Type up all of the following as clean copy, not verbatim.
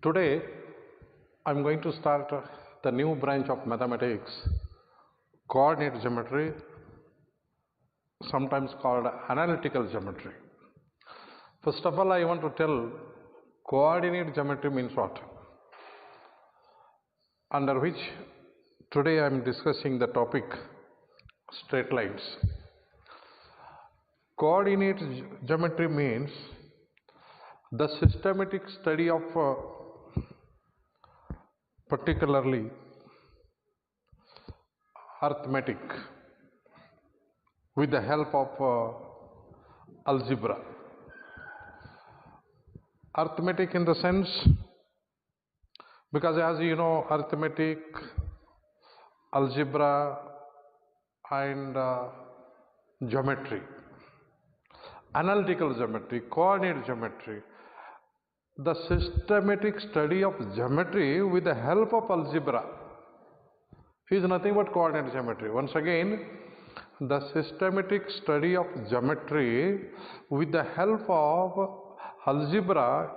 Today, I am going to start the new branch of mathematics, coordinate geometry, sometimes called analytical geometry. First of all, I want to tell coordinate geometry means what? Under which today I am discussing the topic straight lines. Coordinate geometry means the systematic study of particularly arithmetic with the help of algebra. Arithmetic in the sense, because as you know, arithmetic, algebra and geometry, analytical geometry, coordinate geometry, the systematic study of geometry with the help of algebra is nothing but coordinate geometry. Once again, the systematic study of geometry with the help of algebra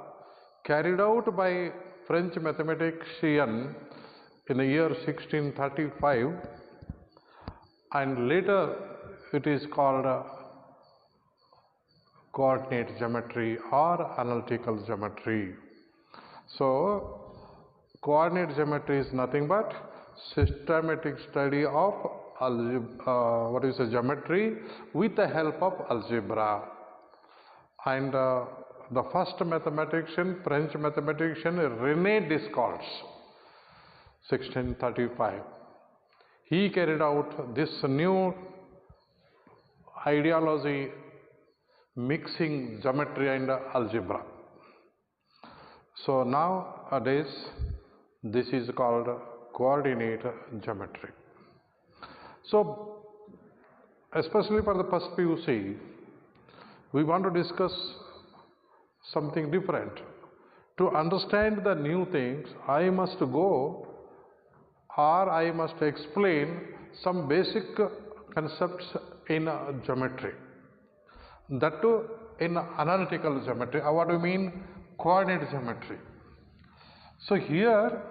carried out by French mathematician in the year 1635, and later it is called coordinate geometry or analytical geometry. So, coordinate geometry is nothing but systematic study of geometry with the help of algebra. And the first mathematician, French mathematician René Descartes, 1635, he carried out this new ideology mixing geometry and algebra. So nowadays this is called coordinate geometry. So especially for the first PUC, we want to discuss something different. To understand the new things, I must go or I must explain some basic concepts in geometry. That too in analytical geometry. What do you mean? Coordinate geometry. So here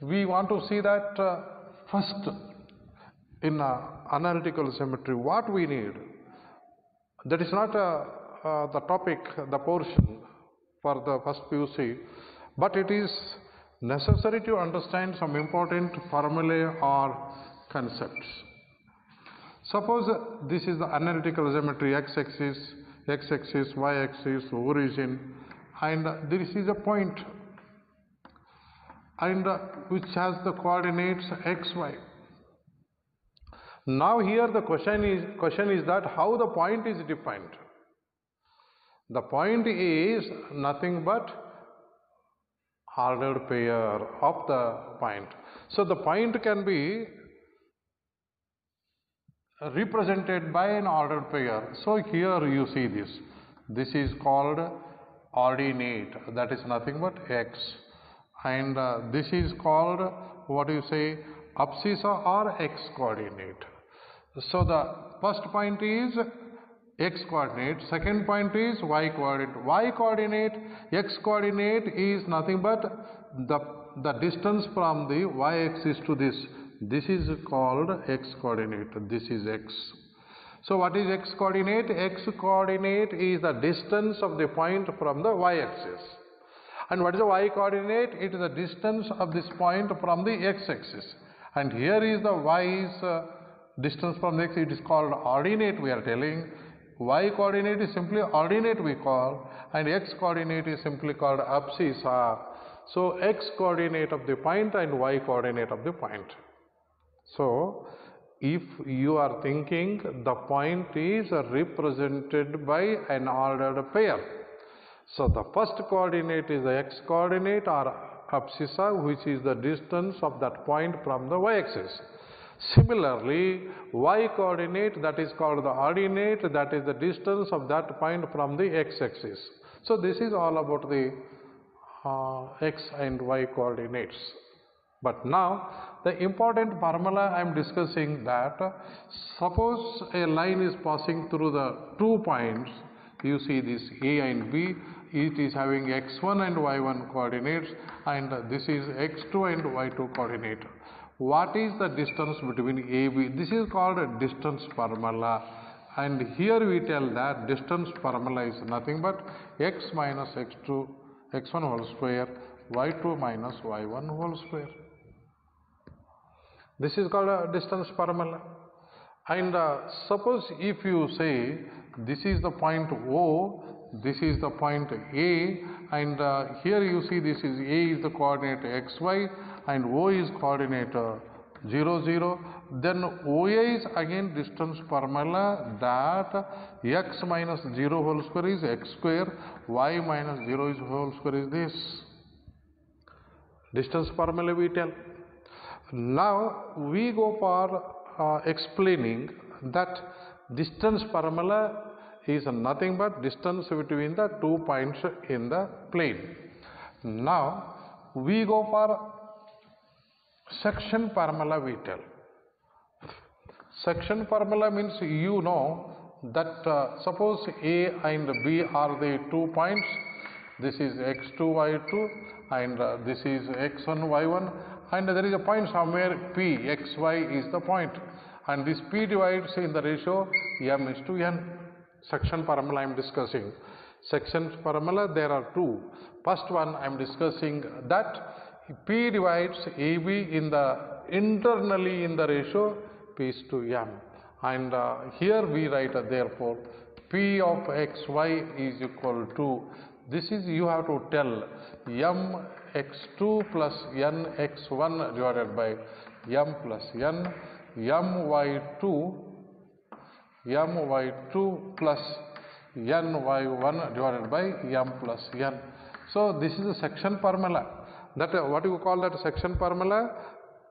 we want to see that first in analytical geometry what we need. That is not the topic, the portion for the first PUC, but it is necessary to understand some important formulae or concepts. Suppose this is the analytical geometry, x-axis, y-axis, origin, and this is a point, and which has the coordinates x, y. Now here the question is that how the point is defined. The point is nothing but ordered pair of the point. So the point can be represented by an ordered pair. So here you see this is called ordinate, that is nothing but x, and this is called abscissa or x coordinate. So the first point is x coordinate, second point is y coordinate. X coordinate is nothing but the distance from the y axis to this is called x coordinate. This is x. So what is x coordinate? X coordinate is the distance of the point from the y axis. And what is the y coordinate? It is the distance of this point from the x axis. And here is the y's distance from the x. It is called ordinate, we are telling. Y coordinate is simply ordinate we call, and x coordinate is simply called abscissa. So x coordinate of the point and y coordinate of the point. So if you are thinking the point is represented by an ordered pair, so the first coordinate is the x coordinate or abscissa, which is the distance of that point from the y axis. Similarly, y coordinate, that is called the ordinate, that is the distance of that point from the x axis. So this is all about the x and y coordinates. But now the important formula I am discussing that suppose a line is passing through the 2 points, you see this A and B, it is having x1 and y1 coordinates, and this is x2 and y2 coordinate. What is the distance between AB? This is called a distance formula, and here we tell that distance formula is nothing but x minus x2 x1 whole square y2 minus y1 whole square. This is called a distance formula. And suppose if you say this is the point O, this is the point A, and here you see this is A is the coordinate xy and O is coordinate 0 0, then OA is again distance formula that x minus 0 whole square is x square, y minus 0 is whole square is this. Distance formula we tell. Now we go for explaining that distance formula is nothing but distance between the 2 points in the plane. Now we go for section formula we tell. Section formula means you know that suppose A and B are the 2 points. This is x2 y2 and this is x1 y1, and there is a point somewhere P, xy is the point, and this P divides in the ratio m is to n. Section formula I am discussing. Section formula there are two. First one I am discussing that P divides AB in the internally in the ratio P is to m, and here we write therefore P of xy is equal to, this is you have to tell m x2 plus n x1 divided by m plus n, my2 plus n y1 divided by m plus n. So this is a section formula. That what you call that section formula?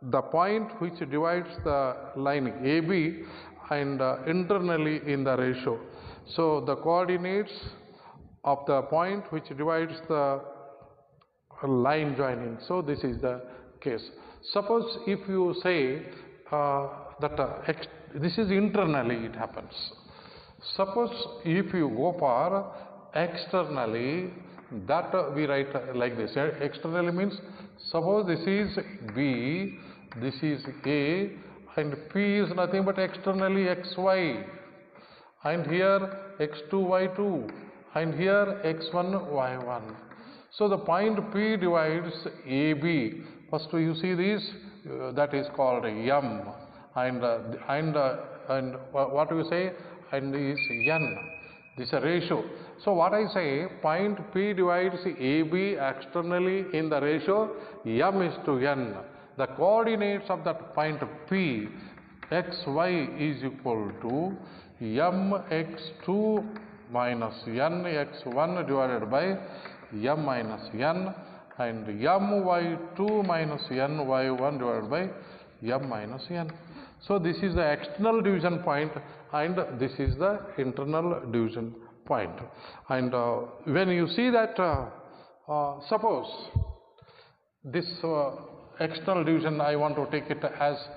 The point which divides the line AB and internally in the ratio. So the coordinates of the point which divides the line joining. So this is the case. Suppose if you say that this is internally it happens. Suppose if you go for externally, that we write like this. Externally means suppose this is B, this is A, and P is nothing but externally xy, and here x2 y2, and here x1 y1. So the point P divides AB. First you see this, that is called m, and what do you say? And is n. This is a ratio. So what I say, point P divides AB externally in the ratio m is to n. The coordinates of that point P xy is equal to mx2 minus n x1 divided by m minus n, and my2 minus n y1 divided by m minus n. So this is the external division point and this is the internal division point. And when you see that suppose this external division, I want to take it as,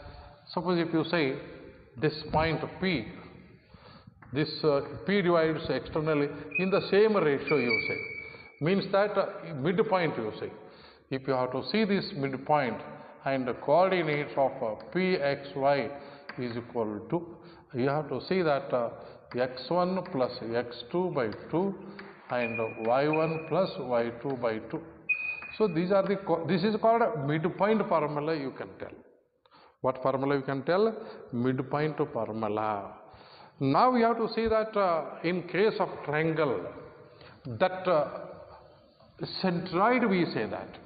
suppose if you say this point P, this P divides externally in the same ratio, you say, means that midpoint you say. If you have to see this midpoint and the coordinates of P xy is equal to, you have to see that x1 plus x2 by 2 and y1 plus y2 by 2. So these are the, this is called midpoint formula you can tell. What formula you can tell? Midpoint formula. Now we have to see that in case of triangle, that centroid we say that.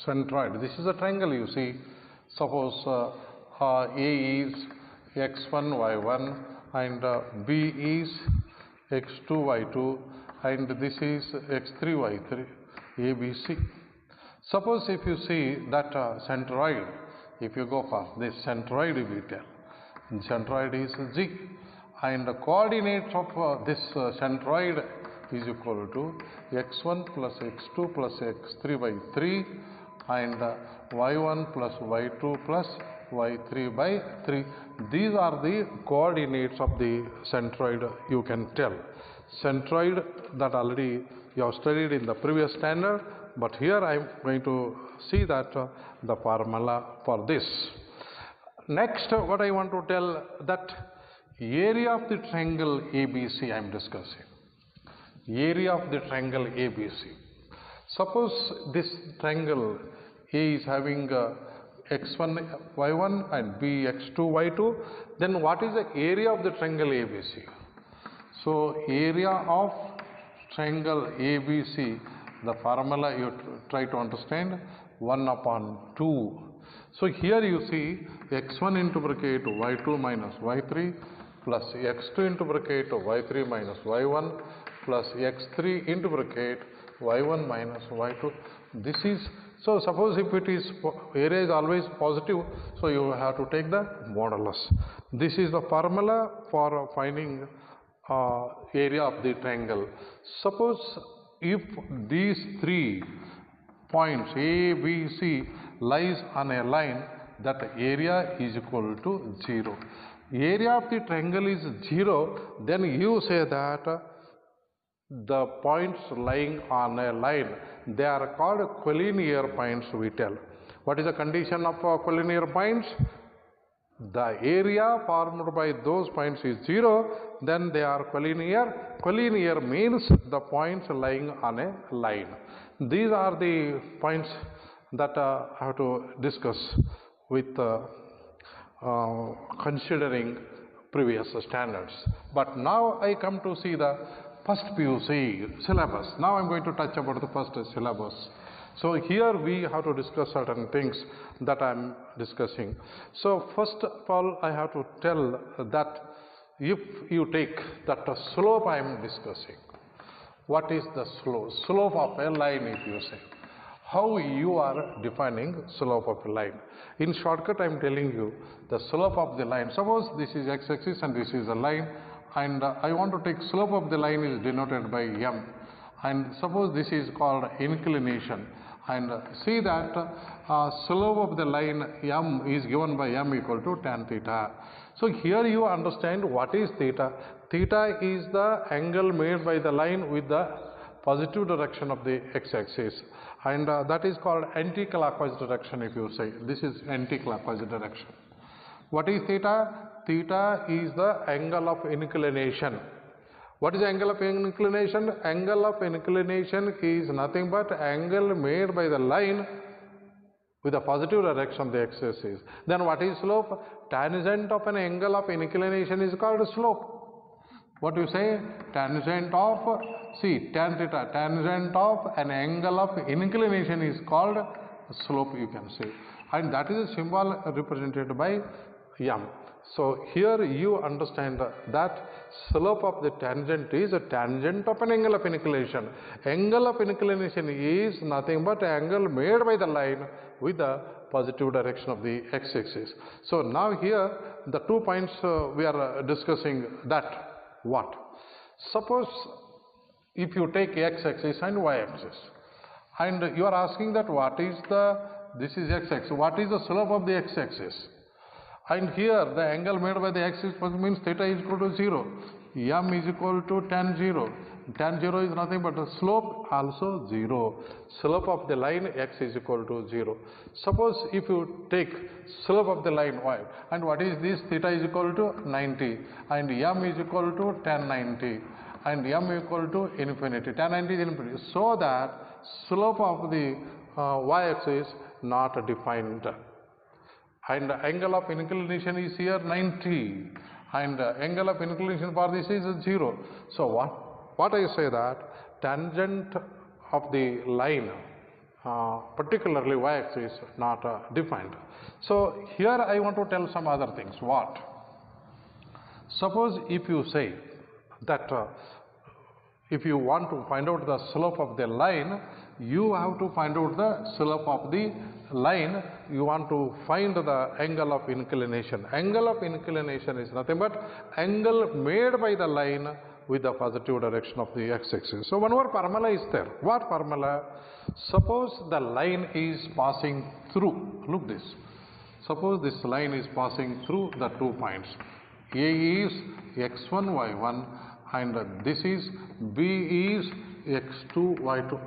Centroid, this is a triangle you see. Suppose A is x1 y1 and B is x2 y2 and this is x3 y3 ABC. Suppose if you see that centroid, if you go for this centroid we tell, centroid is G, and the coordinates of this centroid is equal to x1 plus x2 plus x3 by 3 and y1 plus y2 plus y3 by 3. These are the coordinates of the centroid you can tell. Centroid, that already you have studied in the previous standard, but here I am going to see that the formula for this. Next, what I want to tell that area of the triangle ABC I am discussing. Area of the triangle ABC. Suppose this triangle A is having x1 y1 and b x2 y2, then what is the area of the triangle ABC? So area of triangle ABC, the formula you try to understand, 1 upon 2. So here you see x1 into bracket y2 minus y3 plus x2 into bracket y3 minus y1 plus x3 into bracket y1 minus y2. This is, so suppose if it is, area is always positive, so you have to take the modulus. This is the formula for finding area of the triangle. Suppose if these 3 points A, B, C lies on a line, that area is equal to 0. Area of the triangle is 0, then you say that the points lying on a line, they are called collinear points, we tell. What is the condition of collinear points? The area formed by those points is 0, then they are collinear. Collinear means the points lying on a line. These are the points that I have to discuss with considering previous standards. But now I come to see the first PUC syllabus. Now I am going to touch about the first syllabus. So here we have to discuss certain things that I am discussing. So first of all, I have to tell that if you take that slope I am discussing, what is the slope? Slope of a line, if you say. How you are defining slope of a line? In shortcut I am telling you the slope of the line. Suppose this is x-axis and this is a line, and I want to take slope of the line is denoted by m, and suppose this is called inclination, and see that slope of the line m is given by m equal to tan theta. So here you understand what is theta. Theta is the angle made by the line with the positive direction of the x-axis, and that is called anti-clockwise direction, if you say. This is anti-clockwise direction. What is theta? Theta is the angle of inclination. What is the angle of inclination? Angle of inclination is nothing but angle made by the line with a positive direction of the x-axis. Then what is slope? Tangent of an angle of inclination is called slope. What you say? Tangent of, see, tan theta, tangent of an angle of inclination is called slope, you can say. And that is a symbol represented by m. So here you understand that slope of the tangent is a tangent of an angle of inclination. Angle of inclination is nothing but angle made by the line with the positive direction of the x-axis. So now here the 2 points we are discussing, that what? Suppose if you take x-axis and y-axis, and you are asking that what is the, this is x-axis, what is the slope of the x-axis? And here the angle made by the x-axis means theta is equal to 0. M is equal to tan 0. Tan 0 is nothing but the slope also 0. Slope of the line x is equal to 0. Suppose if you take slope of the line y, and what is this? Theta is equal to 90, and m is equal to tan 90, and m equal to infinity. Tan 90 is infinity. So that slope of the y-axis not defined. And angle of inclination is here 90, and angle of inclination for this is 0. So what I say that tangent of the line, particularly y-axis, not defined. So here I want to tell some other things. What? Suppose if you say that if you want to find out the slope of the line, you have to find out the slope of the line. You want to find the angle of inclination. Angle of inclination is nothing but angle made by the line with the positive direction of the x-axis. So one more formula is there. What formula? Suppose the line is passing through, look this. Suppose this line is passing through the 2 points. A is x1 y1, and this is B is x2 y2.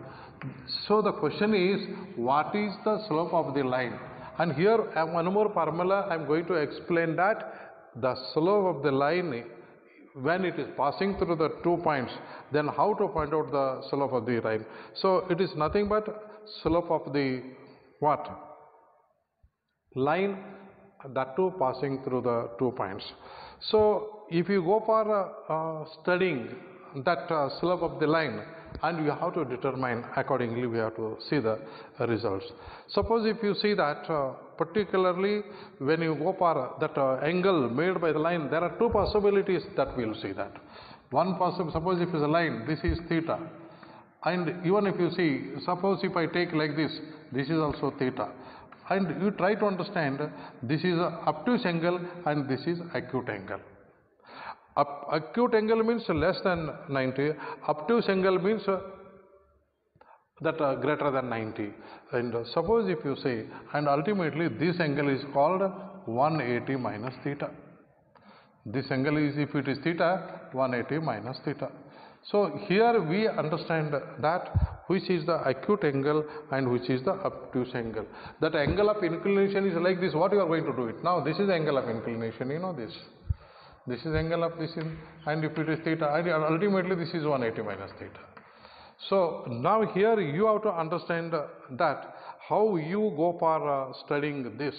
So the question is, what is the slope of the line? And here one more formula I am going to explain, that the slope of the line when it is passing through the 2 points, then how to find out the slope of the line. So it is nothing but slope of the what? Line, that too passing through the 2 points. So if you go for studying that slope of the line, and we have to determine accordingly, we have to see the results. Suppose if you see that particularly when you go for that angle made by the line, there are two possibilities that we will see that. One possible, suppose if it is a line, this is theta, and even if you see, suppose if I take like this is also theta, and you try to understand, this is a obtuse angle and this is acute angle. Acute angle means less than 90, obtuse angle means that greater than 90. And suppose if you say, and ultimately this angle is called 180 minus theta. This angle is, if it is theta, 180 minus theta. So here we understand that which is the acute angle and which is the obtuse angle. That angle of inclination is like this. What you are going to do it? Now this is angle of inclination, you know this. This is angle of this, and if it is theta, and ultimately this is 180 minus theta. So now here you have to understand that how you go for studying this,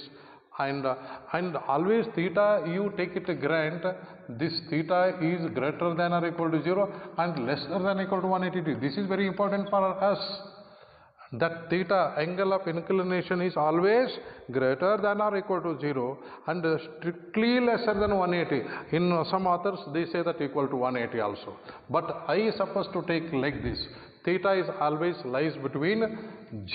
and always theta you take it a grant, this theta is greater than or equal to 0 and lesser than or equal to 180 degree. This is very important for us, that theta, angle of inclination, is always greater than or equal to 0 and strictly lesser than 180. In some authors they say that equal to 180 also, but I supposed to take like this. Theta is always lies between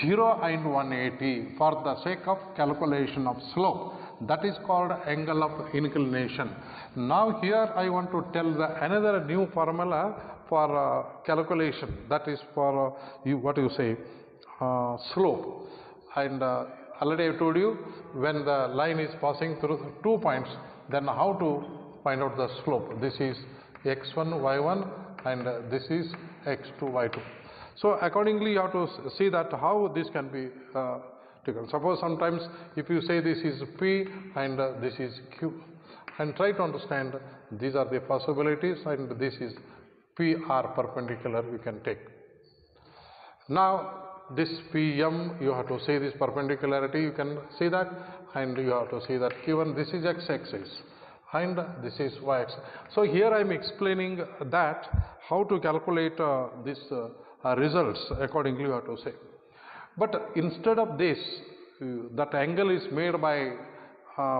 0 and 180 for the sake of calculation of slope. That is called angle of inclination. Now here I want to tell another new formula for calculation, that is for what you say, slope. And already I told you, when the line is passing through 2 points, then how to find out the slope. This is x1 y1 and this is x2 y2. So accordingly you have to see that how this can be taken. Suppose sometimes if you say this is P and this is Q, and try to understand these are the possibilities, and this is PR perpendicular we can take. Now this PM, you have to say this perpendicularity, you can see that, and you have to see that Q1, this is x-axis and this is y-axis. So here I am explaining that how to calculate this results accordingly you have to say. But instead of this, that angle is made by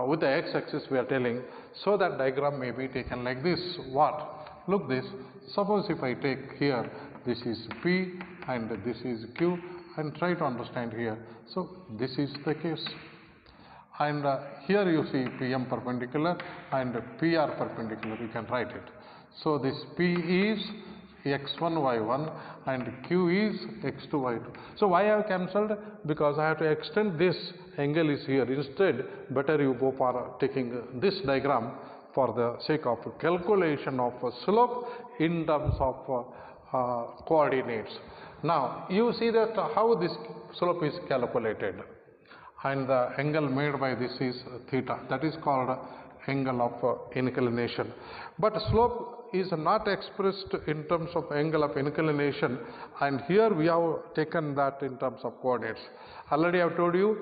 with the x-axis we are telling, so that diagram may be taken like this. What? Look this. Suppose if I take here, this is P and this is Q, and try to understand here. So this is the case, and here you see PM perpendicular and PR perpendicular, you can write it. So this P is x1 y1 and Q is x2 y2. So why I have cancelled? Because I have to extend this angle is here. Instead, better you go for taking this diagram for the sake of calculation of slope in terms of coordinates. Now you see that how this slope is calculated, and the angle made by this is theta, that is called angle of inclination. But slope is not expressed in terms of angle of inclination, and here we have taken that in terms of coordinates. Already I have told you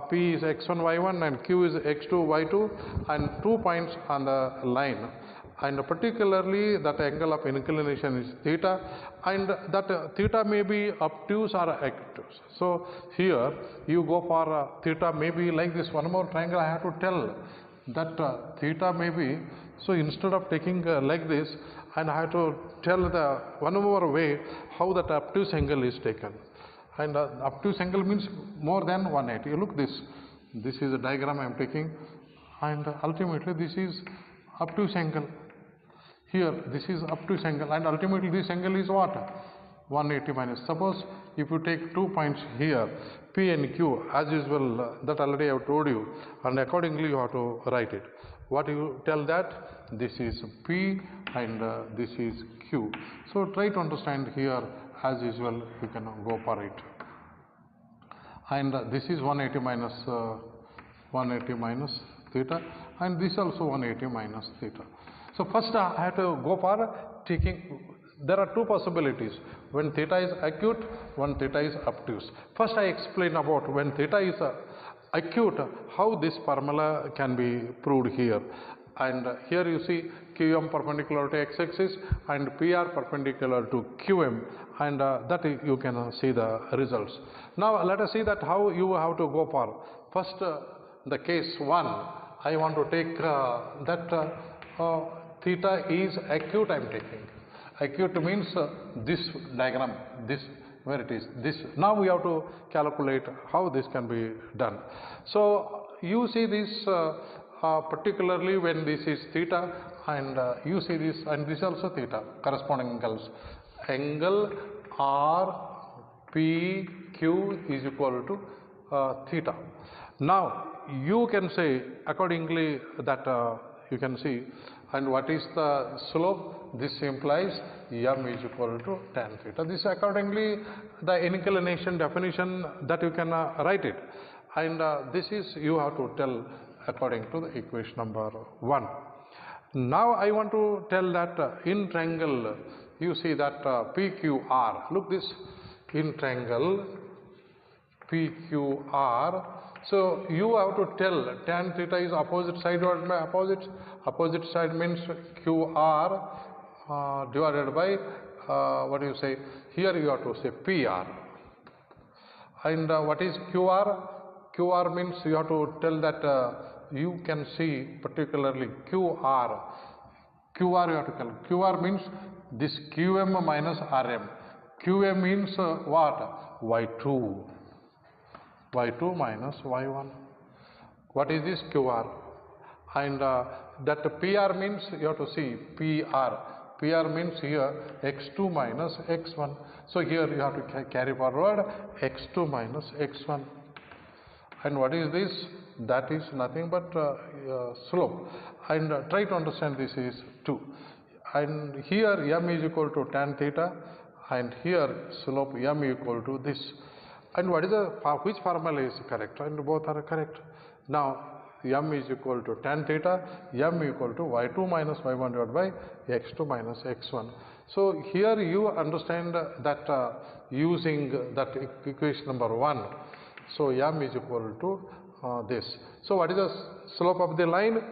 P is x1 y1 and Q is x2 y2 and 2 points on the line, and particularly that angle of inclination is theta, and that theta may be obtuse or acute. So here you go for theta may be like this. One more triangle I have to tell that theta may be, so instead of taking like this, and I have to tell the one more way how that obtuse angle is taken. And obtuse angle means more than 180. You look this is a diagram I am taking, and ultimately this is obtuse angle. Here this is obtuse angle, and ultimately this angle is what? 180 minus. Suppose if you take 2 points here, P and Q, as usual, that already I have told you, and accordingly you have to write it. What you tell that? This is P and this is Q. So try to understand here as usual you can go for it. And this is 180 minus theta, and this also 180 minus theta. So first I have to go for taking, there are two possibilities, when theta is acute, when theta is obtuse. First I explain about when theta is acute, how this formula can be proved here. And here you see QM perpendicular to x-axis and PR perpendicular to QM, and that you can see the results. Now let us see that how you have to go for. First the case 1, I want to take that theta is acute I am taking. Acute means this diagram, this where it is, this. Now we have to calculate how this can be done. So you see this particularly when this is theta, and you see this, and this also theta, corresponding angles. Angle RPQ is equal to theta. Now you can say accordingly that you can see, and what is the slope? This implies m is equal to tan theta. This accordingly the inclination definition that you can write it, and this is you have to tell according to the equation number 1. Now I want to tell that in triangle, you see that PQR, look this, in triangle PQR. So you have to tell tan theta is opposite side divided by opposite. Opposite side means QR divided by what do you say? Here you have to say PR. And what is QR? QR means you have to tell that you can see particularly QR. QR you have to tell. QR means this QM minus RM. QM means what? Y2. Y2 minus Y1. What is this QR? And that PR means you have to see PR. PR means here x2 minus x1. So here you have to carry forward x2 minus x1. And what is this? That is nothing but slope. And try to understand this is 2. And here m is equal to tan theta, and here slope m equal to this. And what is the, which formula is correct? And both are correct. Now m is equal to tan theta, m equal to y2 minus y1 divided by x2 minus x1. So here you understand that using that equation number 1. So m is equal to this. So what is the slope of the line?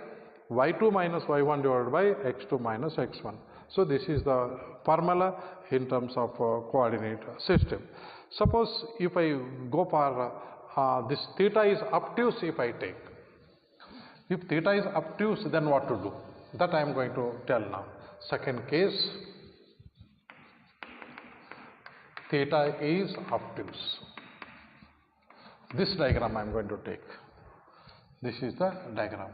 Y2 minus y1 divided by x2 minus x1. So this is the formula in terms of coordinate system. Suppose if I go for this theta is obtuse, if I take. If theta is obtuse, then what to do? That I am going to tell now. Second case, theta is obtuse. This diagram I am going to take. This is the diagram.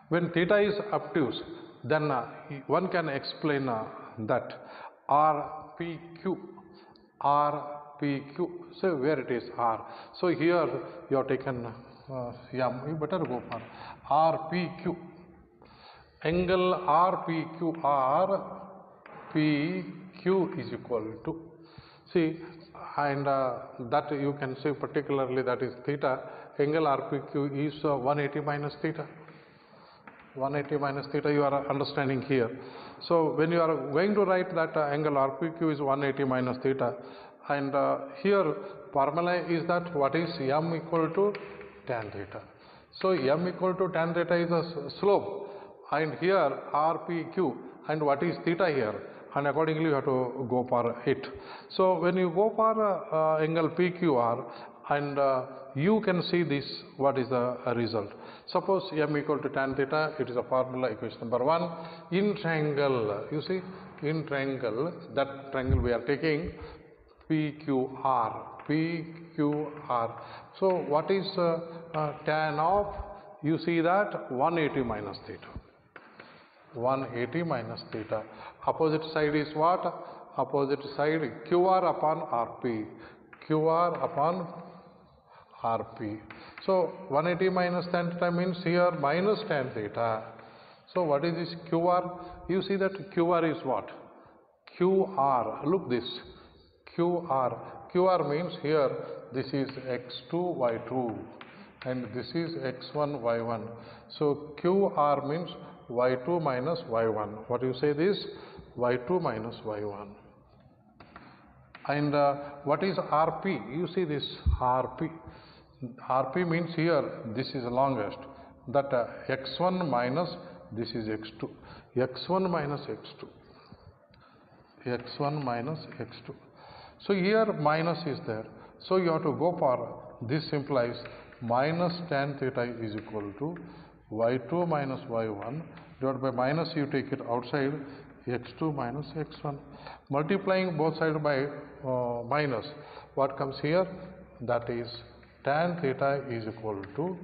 When theta is obtuse, then one can explain that RPQ. So where it is R. So here you have taken you better go for RPQ. Angle RPQ, RPQ is equal to, see, and that you can say particularly that is theta. Angle RPQ is 180 minus theta. 180 minus theta you are understanding here. So when you are going to write that angle RPQ is 180 minus theta, and here formula is that what is m equal to tan theta. So m equal to tan theta is a slope, and here RPQ, and what is theta here, and accordingly you have to go for it. So when you go for angle PQR, and you can see this, what is the result. Suppose m equal to tan theta, it is a formula equation number 1. In triangle, you see, in triangle, that triangle we are taking PQR. So what is tan of, you see that 180 minus theta. 180 minus theta. Opposite side is what? Opposite side QR upon RP. QR upon RP. So 180 minus tan theta means here minus tan theta. So what is this QR? You see that QR is what? QR. Look this. QR. QR means here this is x2, y2 and this is x1, y1. So QR means y2 minus y1. What do you say this? Y2 minus y1. And what is RP? You see this RP. RP means here this is longest. That x1 minus this is x2. x1 minus x2. x1 minus x2. So here minus is there. So you have to go for this implies minus tan theta is equal to y2 minus y1 divided by minus, you take it outside, x2 minus x1. Multiplying both sides by minus, what comes here? That is tan theta is equal to,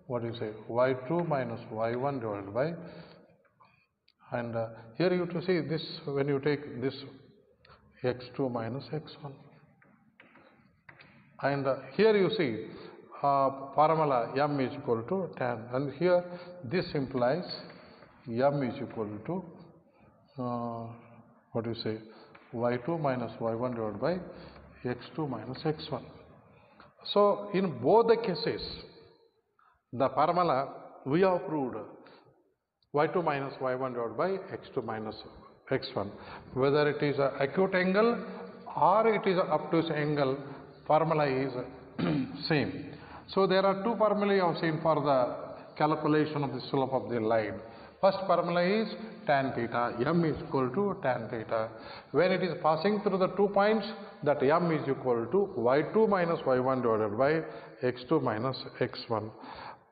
what do you say, y2 minus y1 divided by, and here you have to see this when you take this x2 minus x1. And here you see formula m is equal to tan, and here this implies m is equal to what do you say, y2 minus y1 divided by x2 minus x1. So in both the cases the formula we have proved y2 minus y1 divided by x2 minus x1, whether it is a acute angle or it is a obtuse angle, formula is same. So there are two formulae I have seen for the calculation of the slope of the line. First formula is tan theta, m is equal to tan theta. When it is passing through the 2 points, that m is equal to y2 minus y1 divided by x2 minus x1.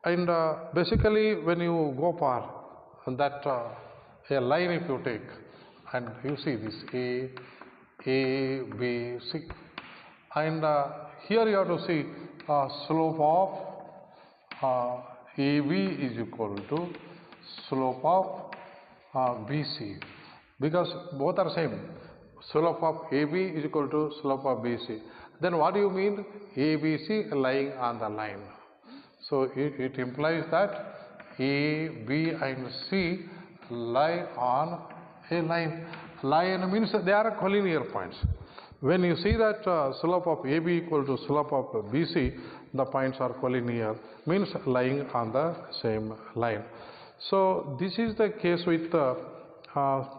And basically when you go for that a line if you take, and you see this A, B, C, and here you have to see slope of AB is equal to slope of BC, because both are same. Slope of AB is equal to slope of BC. Then what do you mean ABC lying on the line? So it implies that A, B and C lie on a line. Line means they are collinear points. When you see that slope of AB equal to slope of BC, the points are collinear, means lying on the same line. So this is the case with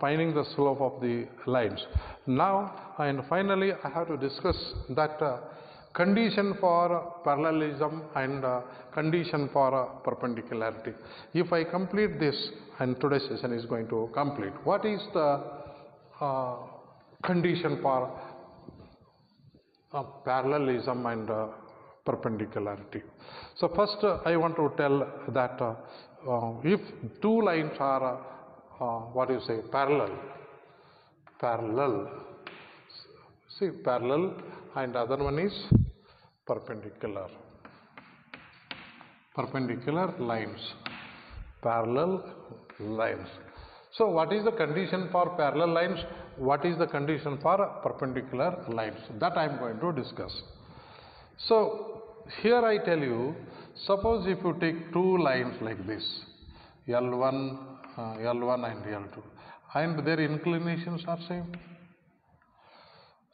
finding the slope of the lines. Now and finally I have to discuss that condition for parallelism and condition for perpendicularity. If I complete this, and today's session is going to complete, what is the condition for parallelism and perpendicularity? So first I want to tell that if two lines are what do you say, parallel, see parallel, and other one is perpendicular lines, parallel lines. So what is the condition for parallel lines? What is the condition for perpendicular lines? That I am going to discuss. So here I tell you, suppose if you take two lines like this, L1 and L2, and their inclinations are same.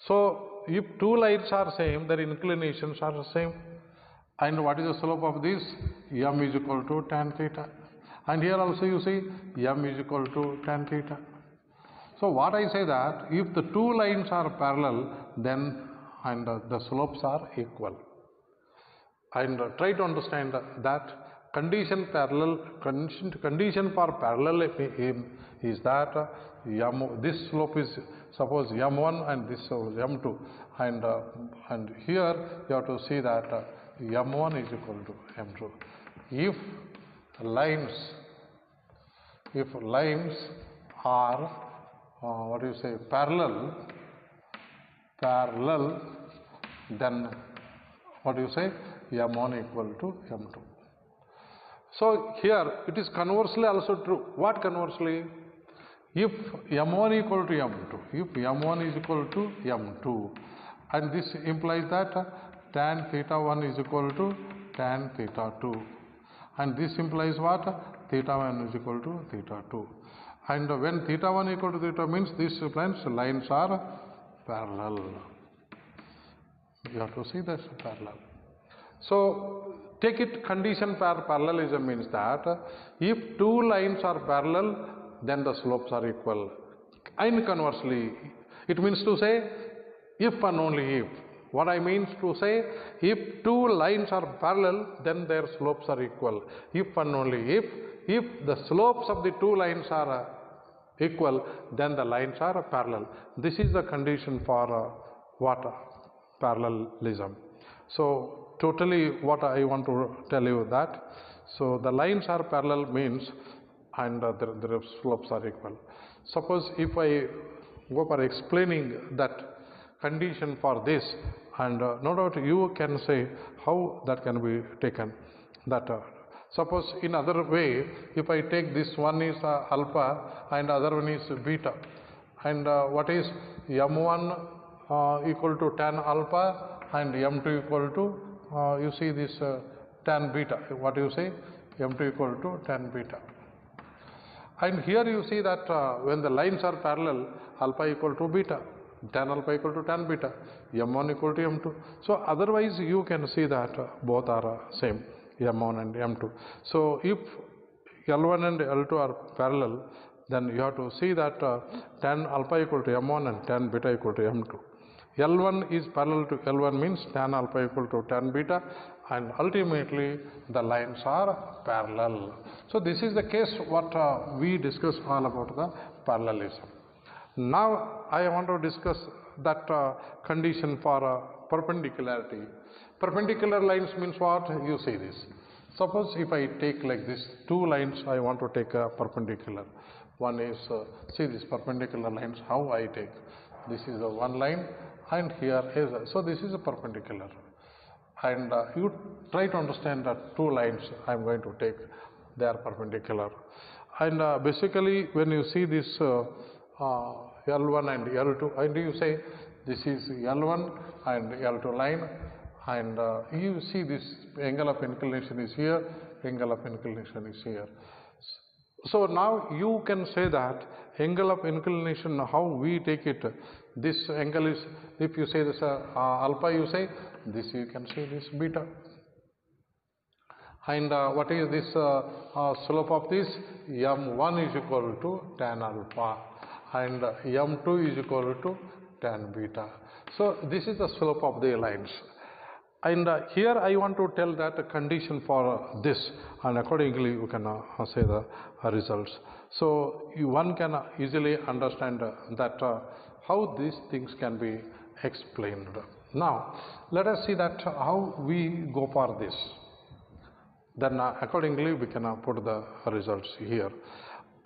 So if two lines are same, their inclinations are the same. And what is the slope of this? M is equal to tan theta. And here also you see m is equal to tan theta. So what I say that if the two lines are parallel, then and the slopes are equal. And try to understand that condition for parallel is that this slope is suppose m1 and this is m2, and here you have to see that m1 is equal to m2. If lines are what do you say, parallel, then what do you say, m1 equal to m2. So here it is conversely also true. What conversely? If m1 equal to m2, if m1 is equal to m2, and this implies that tan theta 1 is equal to tan theta 2, and this implies what? Theta 1 is equal to theta 2. And when theta 1 equal to theta means these lines are parallel. you have to see this parallel. So take it condition for parallelism means that if two lines are parallel, then the slopes are equal. And conversely, it means to say if and only if. What I mean to say, if two lines are parallel, then their slopes are equal. If and only if the slopes of the two lines are equal, then the lines are parallel. This is the condition for what? Parallelism. So totally what I want to tell you that, so the lines are parallel means and their slopes are equal. Suppose if I go for explaining that condition for this, and no doubt you can say how that can be taken. That suppose in other way, if I take this one is alpha and other one is beta, and what is m1 equal to tan alpha and m2 equal to you see this tan beta. What you say? m2 equal to tan beta. And here you see that when the lines are parallel, alpha equal to beta, tan alpha equal to tan beta, m1 equal to m2. So otherwise you can see that both are same, m1 and m2. So if L1 and L2 are parallel, then you have to see that tan alpha equal to m1 and tan beta equal to m2. L1 is parallel to L1 means tan alpha equal to tan beta, and ultimately the lines are parallel. So this is the case what we discussed all about the parallelism. Now I want to discuss that condition for perpendicularity. Perpendicular lines means what? You see this. Suppose if I take like this two lines, I want to take a perpendicular. One is see this perpendicular lines how I take. This is a one line and here is a, so this is a perpendicular. And you try to understand that two lines I am going to take, they are perpendicular. And basically when you see this L1 and L2, and you say this is L1 and L2 line, and you see this angle of inclination is here, angle of inclination is here. So now you can say that angle of inclination, how we take it, this angle is, if you say this alpha, you say this, you can say this beta. And what is this slope of this? m1 is equal to tan alpha and m2 is equal to tan beta. So this is the slope of the lines. And here I want to tell that a condition for this, and accordingly you can say the results. So one can easily understand that how these things can be explained. Now let us see that how we go for this. Then accordingly we can put the results here.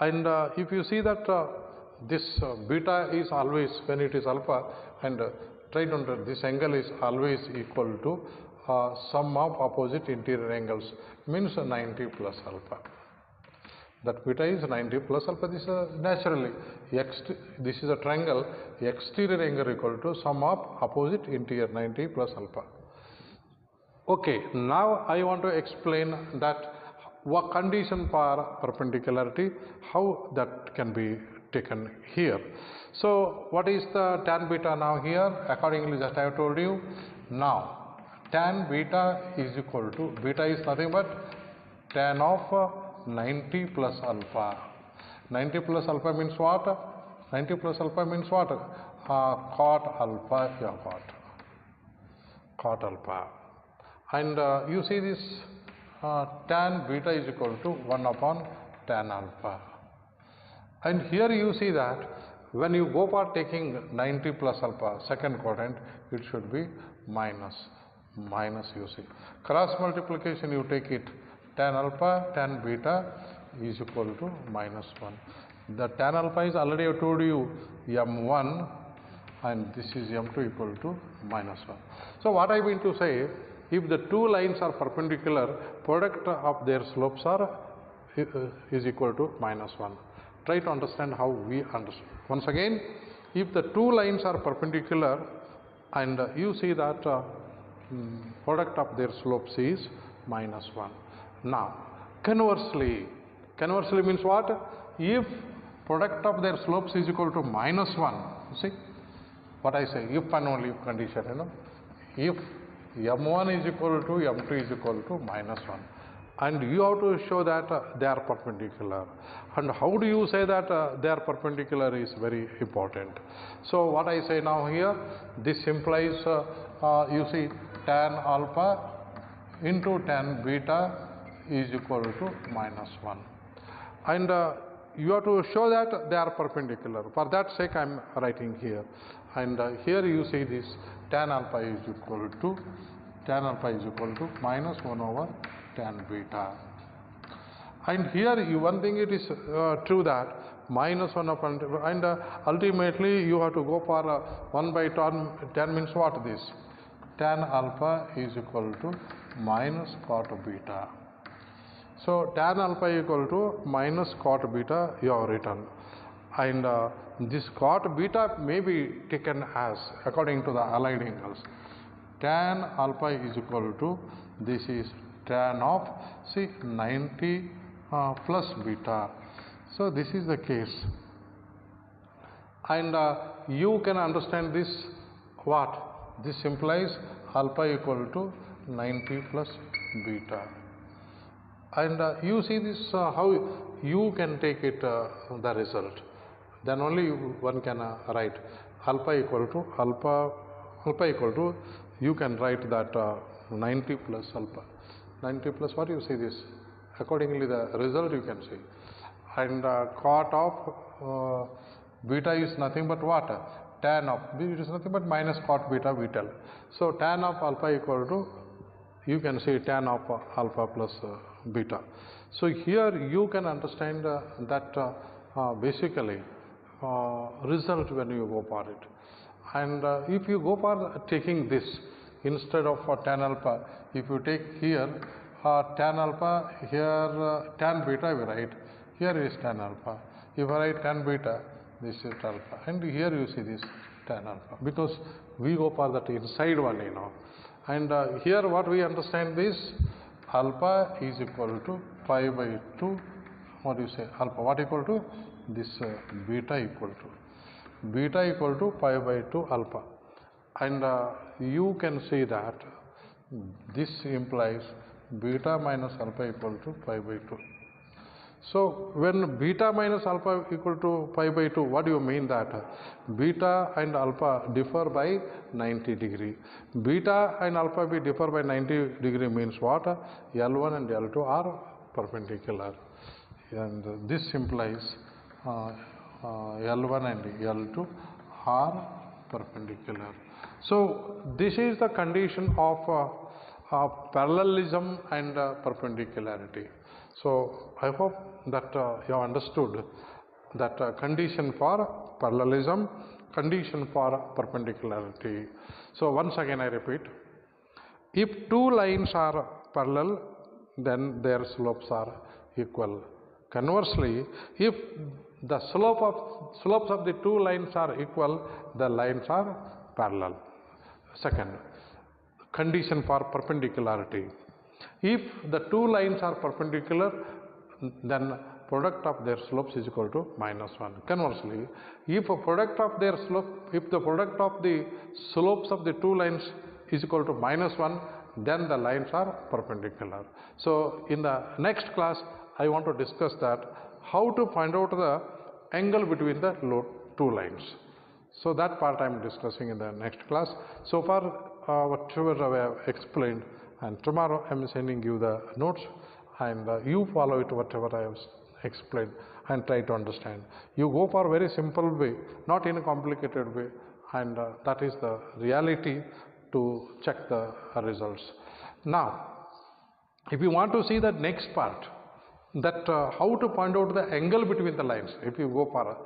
And if you see that this beta is always, when it is alpha, and try to understand this angle is always equal to sum of opposite interior angles, means 90 plus alpha. That beta is 90 plus alpha. This is naturally this is a triangle, exterior angle equal to sum of opposite interior 90 plus alpha. Okay, now I want to explain that what condition for perpendicularity, how that can be taken here. So what is the tan beta now here? Accordingly, just I have told you. Now tan beta is equal to, beta is nothing but tan of 90 plus alpha. 90 plus alpha means what? 90 plus alpha means what? Cot alpha, yeah, cot alpha. And you see this tan beta is equal to 1 upon tan alpha. And here you see that when you go for taking 90 plus alpha, second quadrant, it should be minus you see. Cross multiplication you take it, tan alpha, tan beta is equal to minus 1. The tan alpha is already I told you m1 and this is m2 equal to minus 1. So what I mean to say, if the two lines are perpendicular, product of their slopes are is equal to minus 1. Try to understand how we understand. Once again, if the two lines are perpendicular and you see that product of their slopes is minus 1. Now conversely means what? If product of their slopes is equal to minus 1, you see what I say, if and only if condition, you know. if m1 is equal to m2 is equal to minus 1, and you have to show that they are perpendicular. And how do you say that they are perpendicular is very important. So what I say now here, this implies you see tan alpha into tan beta is equal to minus 1, and you have to show that they are perpendicular. For that sake I am writing here, and here you see this tan alpha is equal to minus 1 over tan beta. And here one thing it is true that minus 1 upon, and ultimately you have to go for 1 by tan means what this? Tan alpha is equal to minus cot beta. So tan alpha equal to minus cot beta you have written, and this cot beta may be taken as according to the allied angles. Tan alpha is equal to, this is tan of, see, 90 plus beta. So this is the case, and you can understand this what? This implies alpha equal to 90 plus beta. And you see this how you can take it the result, then only one can write alpha equal to you can write that 90 plus alpha, 90 plus what you see this, accordingly the result you can see. And cot of beta is nothing but what? Tan of b, it is nothing but minus cot beta we tell. So tan of alpha equal to, you can say tan of alpha plus beta. So here you can understand that basically result when you go for it. And if you go for taking this instead of tan alpha, if you take here tan alpha, here tan beta we write, here is tan alpha. If I write tan beta, this is alpha, and here you see this tan alpha, because we go for that inside one, you know. And here what we understand this, alpha is equal to pi by 2, what do you say, alpha what equal to this beta equal to pi by 2 alpha, and you can see that this implies beta minus alpha equal to pi by 2. So when beta minus alpha equal to pi by 2, what do you mean that? Beta and alpha differ by 90 degree. Beta and alpha we differ by 90 degree means what? L1 and L2 are perpendicular, and this implies L1 and L2 are perpendicular. So this is the condition of parallelism and perpendicularity. So I hope that you have understood that condition for parallelism, condition for perpendicularity. So once again I repeat, if two lines are parallel, then their slopes are equal. Conversely, if the slopes of the two lines are equal, the lines are parallel. Second, condition for perpendicularity. If the two lines are perpendicular, then product of their slopes is equal to minus 1. Conversely, if the product of the slopes of the two lines is equal to minus 1, then the lines are perpendicular. So in the next class I want to discuss that how to find out the angle between the two lines. So that part I am discussing in the next class. So far whatever I have explained, and tomorrow I am sending you the notes, and you follow it whatever I have explained and try to understand. You go for a very simple way, not in a complicated way, and that is the reality to check the results. Now if you want to see the next part, that how to find out the angle between the lines, if you go for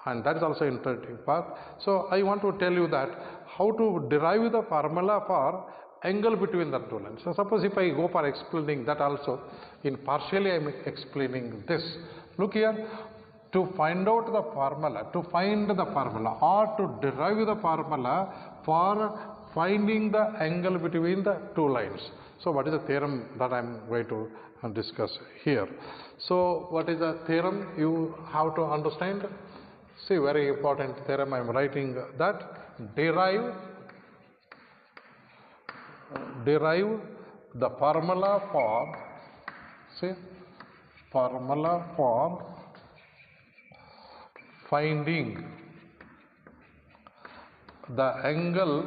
and that is also interesting part. So I want to tell you that how to derive the formula for angle between the two lines. So suppose if I go for explaining that also, in partially I am explaining this. Look here, to find out the formula, to find the formula or to derive the formula for finding the angle between the two lines. So what is the theorem that I am going to discuss here? So what is the theorem you have to understand? See, very important theorem I am writing, that derive derive the formula for finding the angle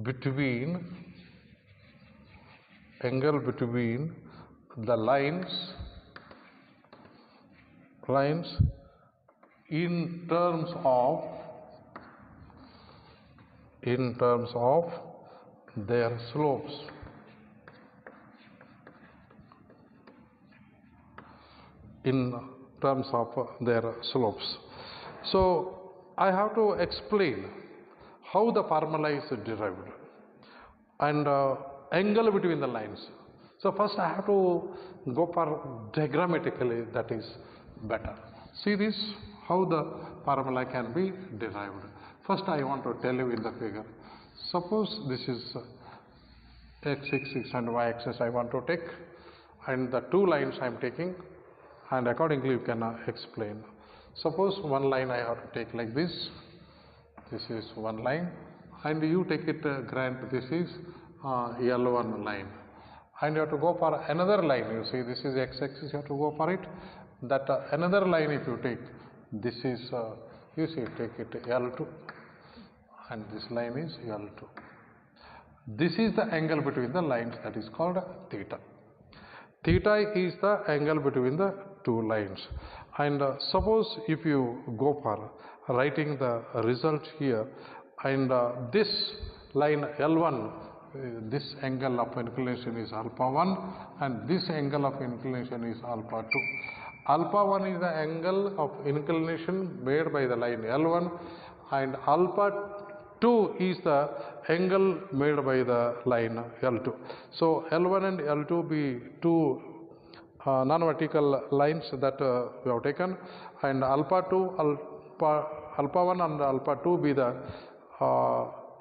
between the lines in terms of their slopes. So I have to explain how the formula is derived and angle between the lines. So first I have to go for diagrammatically, that is better. See this, how the formula can be derived. First I want to tell you in the figure. Suppose this is x-axis and y-axis I want to take, and the two lines I am taking, and accordingly you can explain. Suppose one line I have to take like this. This is one line, and you take it, grant this is L1 line, and you have to go for another line. You see this is x-axis, you have to go for it. That another line if you take, this is you see take it L2, and this line is L2. This is the angle between the lines, that is called theta. Theta is the angle between the two lines. And suppose if you go for writing the result here, and this line L1, this angle of inclination is alpha 1, and this angle of inclination is alpha 2. Alpha 1 is the angle of inclination made by the line L1, and alpha 2 is the angle made by the line L2. So L1 and L2 be two non-vertical lines that we have taken, and alpha 1 and alpha 2 be the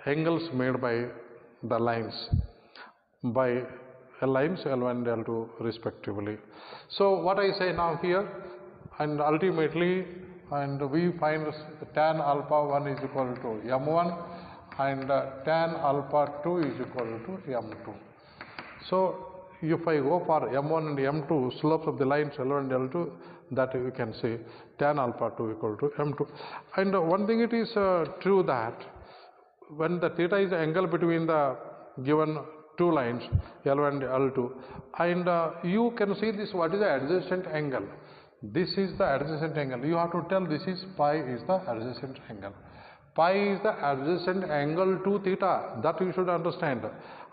angles made by the lines L1 and L2 respectively. So what I say now here, and ultimately, and we find tan alpha 1 is equal to m1, and tan alpha 2 is equal to m2. So if I go for m1 and m2 slopes of the lines L1 and L2, that you can say tan alpha 2 equal to m2. And one thing it is true that when the theta is the angle between the given two lines L1 and L2, and you can see this, what is the adjacent angle. This is the adjacent angle. You have to tell this is pi is the adjacent angle. Pi is the adjacent angle to theta, that you should understand,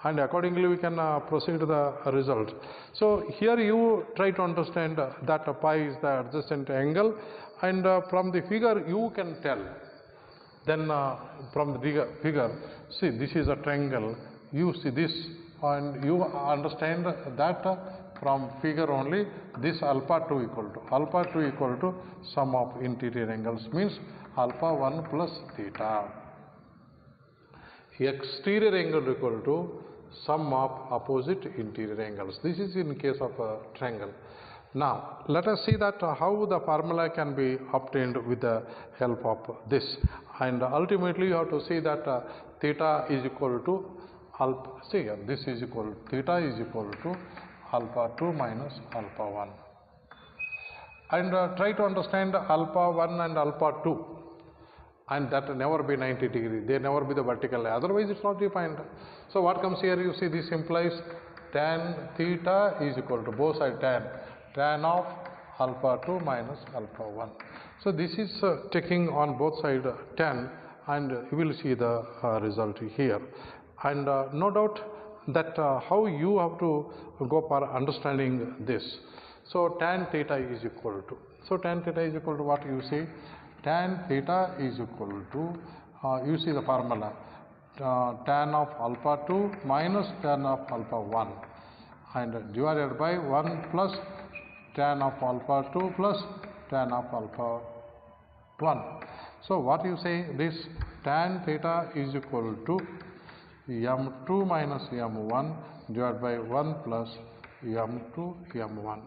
and accordingly we can proceed to the result. So here you try to understand that pi is the adjacent angle, and from the figure you can tell. Then from the figure, see this is a triangle, you see this, and you understand that from figure only this alpha 2 equal to sum of interior angles, means alpha 1 plus theta. Exterior angle equal to sum of opposite interior angles. This is in case of a triangle. Now let us see that how the formula can be obtained with the help of this, and ultimately you have to see that theta is equal to alpha, see here, this is equal, theta is equal to alpha 2 minus alpha 1, and try to understand alpha 1 and alpha 2, and that never be 90 degree, they never be the vertical, otherwise it's not defined. So what comes here, you see this implies tan theta is equal to both side tan of alpha 2 minus alpha 1. So this is taking on both side tan, and you will see the result here. And no doubt that how you have to go for understanding this. So tan theta is equal to, what you see, tan theta is equal to, you see the formula, tan of alpha 2 minus tan of alpha 1, and divided by 1 plus tan of alpha 2 plus tan of alpha 1. So what you say, this tan theta is equal to m2 minus m1 divided by 1 plus m2 m1.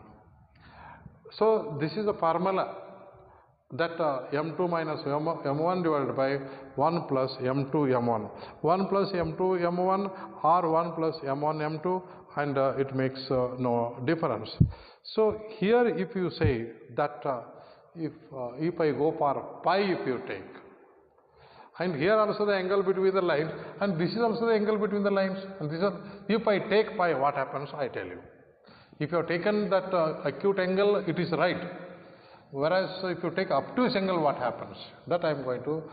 So this is the formula that m2 minus m1 divided by 1 plus m2 m1. 1 plus m2 m1 or 1 plus m1 m2, and it makes no difference. So here if you say that if I go for pi, if you take, and here also the angle between the lines, and this is also the angle between the lines, and this is, if I take pi, what happens, I tell you. If you have taken that acute angle, it is right. Whereas if you take obtuse angle, what happens? That I am going to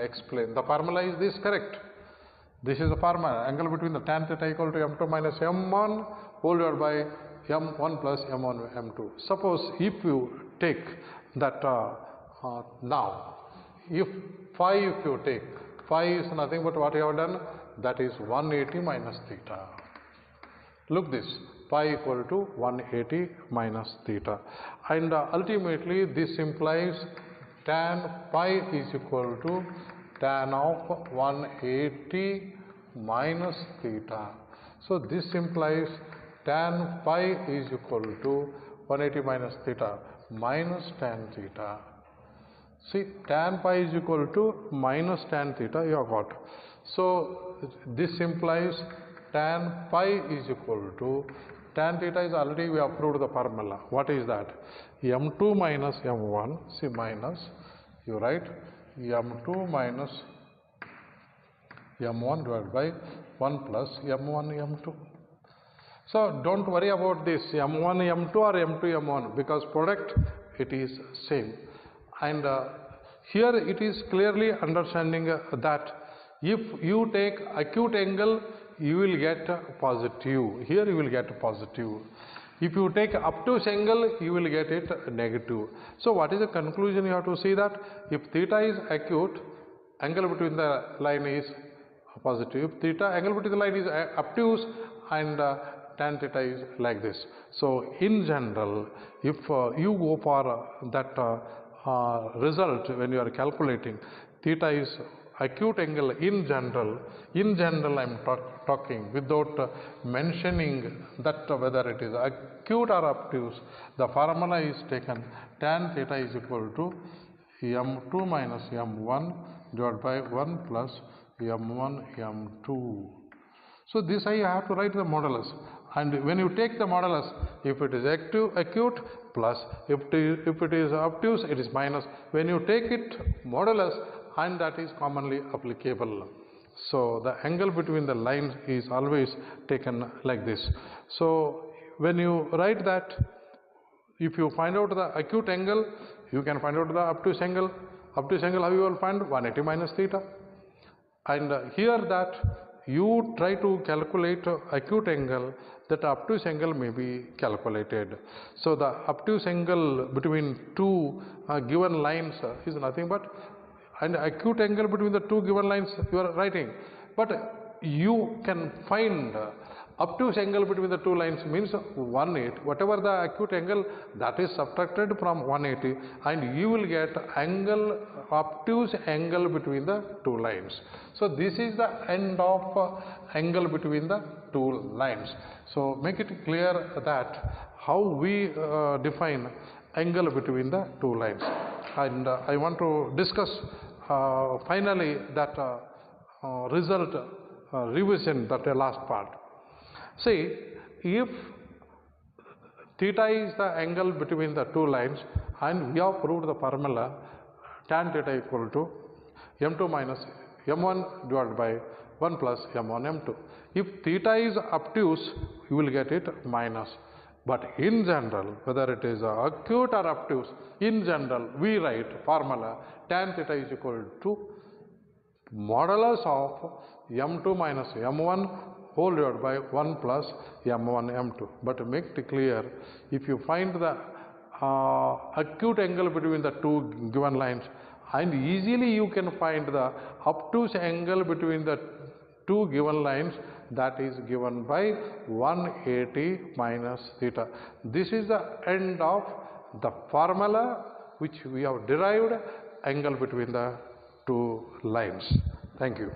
explain. The formula is this, correct? This is the formula. Angle between the tan theta equal to m2 minus m1 whole divided by m1 plus m1 m2. Suppose if you take that now, if phi, if you take phi is nothing but what you have done, that is 180 minus theta. Look this, pi equal to 180 minus theta, and ultimately this implies tan pi is equal to tan of 180 minus theta. So this implies tan pi is equal to 180 minus theta minus tan theta. See, tan pi is equal to minus tan theta, you have got. So this implies tan pi is equal to, tan theta is already, we have proved the formula. What is that? m2 minus m1, see, minus, you write m2 minus m1 divided by 1 plus m1 m2. So don't worry about this m1 m2 or m2 m1, because product it is same. And here it is clearly understanding that if you take acute angle, you will get positive. Here you will get positive. If you take obtuse angle, you will get it negative. So what is the conclusion? You have to see that if theta is acute, angle between the line is positive. If theta, angle between the line is obtuse, and tan theta is like this. So in general, if you go for that result when you are calculating, theta is acute angle in general I am talking without mentioning that whether it is acute or obtuse, the formula is taken tan theta is equal to m2 minus m1 divided by 1 plus m1 m2. So this I have to write the modulus, and when you take the modulus, if it is acute plus, if it is obtuse, it is minus. When you take it modulus, and that is commonly applicable. So the angle between the lines is always taken like this. So when you write that, if you find out the acute angle, you can find out the obtuse angle. Obtuse angle, how you will find? 180 minus theta. And here that you try to calculate acute angle, that obtuse angle may be calculated. So the obtuse angle between two given lines is nothing but, and acute angle between the two given lines you are writing, but you can find obtuse angle between the two lines means 180. Whatever the acute angle, that is subtracted from 180, and you will get angle, obtuse angle between the two lines. So this is the end of angle between the two lines. So make it clear that how we define angle between the two lines. And I want to discuss finally that result revision, that last part. See, if theta is the angle between the two lines, and we have proved the formula tan theta equal to m2 minus m1 divided by 1 plus m1 m2. If theta is obtuse, you will get it minus. But in general, whether it is acute or obtuse, in general we write formula tan theta is equal to modulus of m2 minus m1 whole divided by 1 plus m1 m2. But make it clear, if you find the acute angle between the two given lines, and easily you can find the obtuse angle between the two given lines, that is given by 180 minus theta. This is the end of the formula which we have derived angle between the two lines. Thank you.